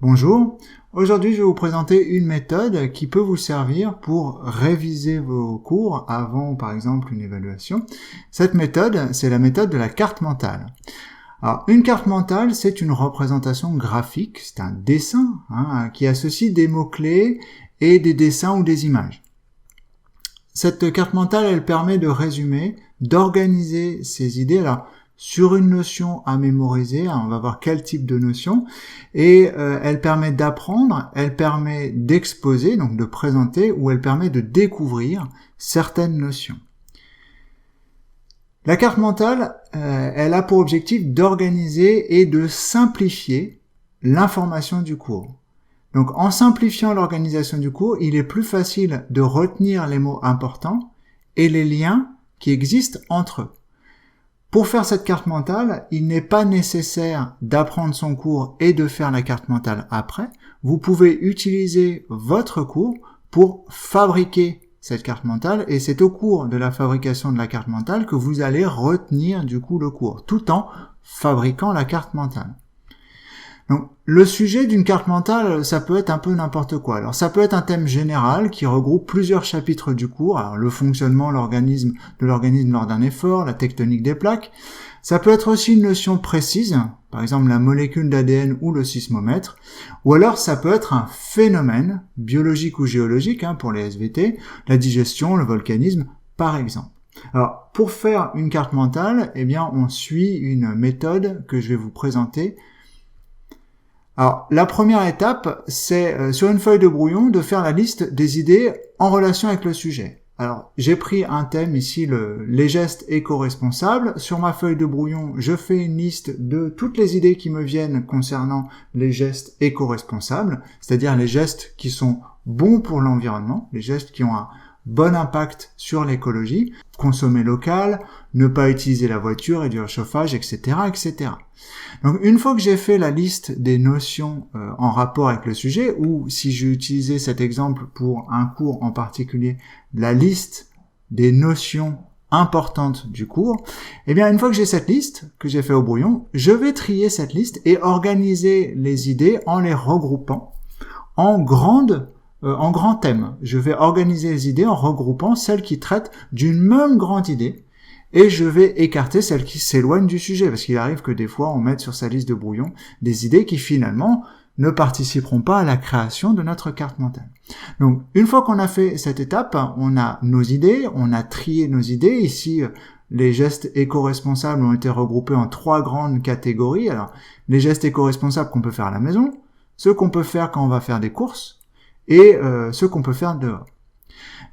Bonjour, aujourd'hui je vais vous présenter une méthode qui peut vous servir pour réviser vos cours avant par exemple une évaluation. Cette méthode, c'est la méthode de la carte mentale. Alors une carte mentale, c'est une représentation graphique, c'est un dessin qui associe des mots-clés et des dessins ou des images. Cette carte mentale, elle permet de résumer, d'organiser ces idées. Alors, sur une notion à mémoriser, on va voir quel type de notion, et elle permet d'apprendre, elle permet d'exposer, donc de présenter, ou elle permet de découvrir certaines notions. La carte mentale, elle a pour objectif d'organiser et de simplifier l'information du cours. Donc en simplifiant l'organisation du cours, il est plus facile de retenir les mots importants et les liens qui existent entre eux. Pour faire cette carte mentale, il n'est pas nécessaire d'apprendre son cours et de faire la carte mentale après. Vous pouvez utiliser votre cours pour fabriquer cette carte mentale et c'est au cours de la fabrication de la carte mentale que vous allez retenir du coup le cours, tout en fabriquant la carte mentale. Donc, le sujet d'une carte mentale, ça peut être un peu n'importe quoi. Alors, ça peut être un thème général qui regroupe plusieurs chapitres du cours. Alors, le fonctionnement de l'organisme lors d'un effort, la tectonique des plaques. Ça peut être aussi une notion précise, par exemple la molécule d'ADN ou le sismomètre. Ou alors, ça peut être un phénomène biologique ou géologique, pour les SVT, la digestion, le volcanisme, par exemple. Alors, pour faire une carte mentale, on suit une méthode que je vais vous présenter. Alors, la première étape, c'est sur une feuille de brouillon de faire la liste des idées en relation avec le sujet. Alors, j'ai pris un thème ici, les gestes éco-responsables. Sur ma feuille de brouillon, je fais une liste de toutes les idées qui me viennent concernant les gestes éco-responsables, c'est-à-dire les gestes qui sont bons pour l'environnement, les gestes qui ont un bon impact sur l'écologie, consommer local, ne pas utiliser la voiture, réduire le chauffage, etc., etc. Donc, une fois que j'ai fait la liste des notions en rapport avec le sujet, ou si j'ai utilisé cet exemple pour un cours en particulier, la liste des notions importantes du cours, une fois que j'ai cette liste, que j'ai fait au brouillon, je vais trier cette liste et organiser les idées en les regroupant en grands thèmes. Je vais organiser les idées en regroupant celles qui traitent d'une même grande idée et je vais écarter celles qui s'éloignent du sujet parce qu'il arrive que des fois on mette sur sa liste de brouillon des idées qui finalement ne participeront pas à la création de notre carte mentale. Donc une fois qu'on a fait cette étape, on a nos idées, on a trié nos idées. Ici, les gestes éco-responsables ont été regroupés en 3 grandes catégories. Alors, les gestes éco-responsables qu'on peut faire à la maison, ceux qu'on peut faire quand on va faire des courses, et ce qu'on peut faire dehors.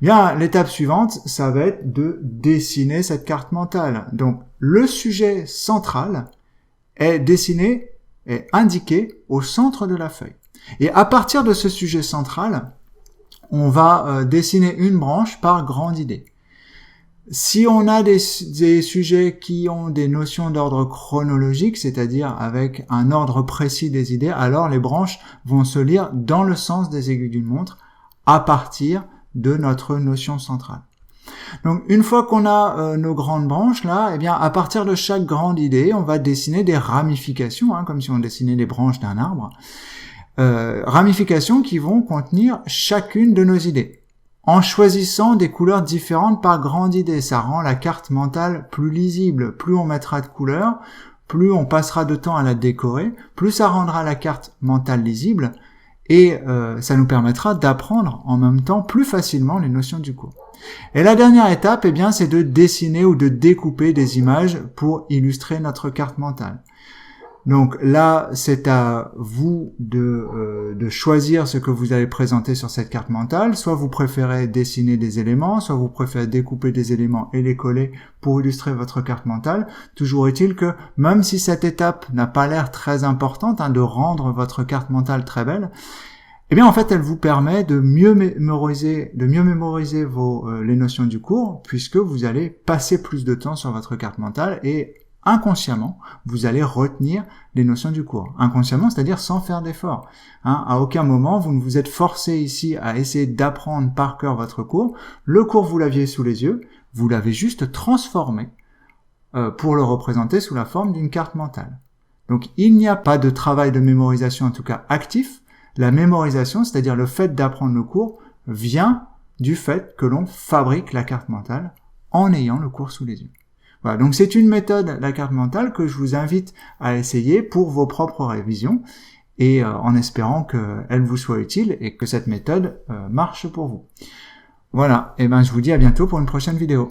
L'étape suivante, ça va être de dessiner cette carte mentale. Donc, le sujet central est dessiné, est indiqué au centre de la feuille. Et à partir de ce sujet central, on va dessiner une branche par grande idée. Si on a des sujets qui ont des notions d'ordre chronologique, c'est-à-dire avec un ordre précis des idées, alors les branches vont se lire dans le sens des aiguilles d'une montre à partir de notre notion centrale. Donc une fois qu'on a nos grandes branches là, à partir de chaque grande idée, on va dessiner des ramifications, comme si on dessinait les branches d'un arbre. Ramifications qui vont contenir chacune de nos idées. En choisissant des couleurs différentes par grande idée, ça rend la carte mentale plus lisible. Plus on mettra de couleurs, plus on passera de temps à la décorer, plus ça rendra la carte mentale lisible et ça nous permettra d'apprendre en même temps plus facilement les notions du cours. Et la dernière étape, c'est de dessiner ou de découper des images pour illustrer notre carte mentale. Donc là, c'est à vous de choisir ce que vous allez présenter sur cette carte mentale. Soit vous préférez dessiner des éléments, soit vous préférez découper des éléments et les coller pour illustrer votre carte mentale. Toujours est-il que même si cette étape n'a pas l'air très importante, de rendre votre carte mentale très belle, en fait, elle vous permet de mieux mémoriser les notions du cours, puisque vous allez passer plus de temps sur votre carte mentale et inconsciemment, vous allez retenir les notions du cours. Inconsciemment, c'est-à-dire sans faire d'effort. À aucun moment, vous ne vous êtes forcé ici à essayer d'apprendre par cœur votre cours. Le cours, vous l'aviez sous les yeux, vous l'avez juste transformé pour le représenter sous la forme d'une carte mentale. Donc il n'y a pas de travail de mémorisation, en tout cas actif. La mémorisation, c'est-à-dire le fait d'apprendre le cours, vient du fait que l'on fabrique la carte mentale en ayant le cours sous les yeux. Voilà, donc c'est une méthode, la carte mentale, que je vous invite à essayer pour vos propres révisions, et en espérant qu'elle vous soit utile et que cette méthode marche pour vous. Voilà, et ben je vous dis à bientôt pour une prochaine vidéo.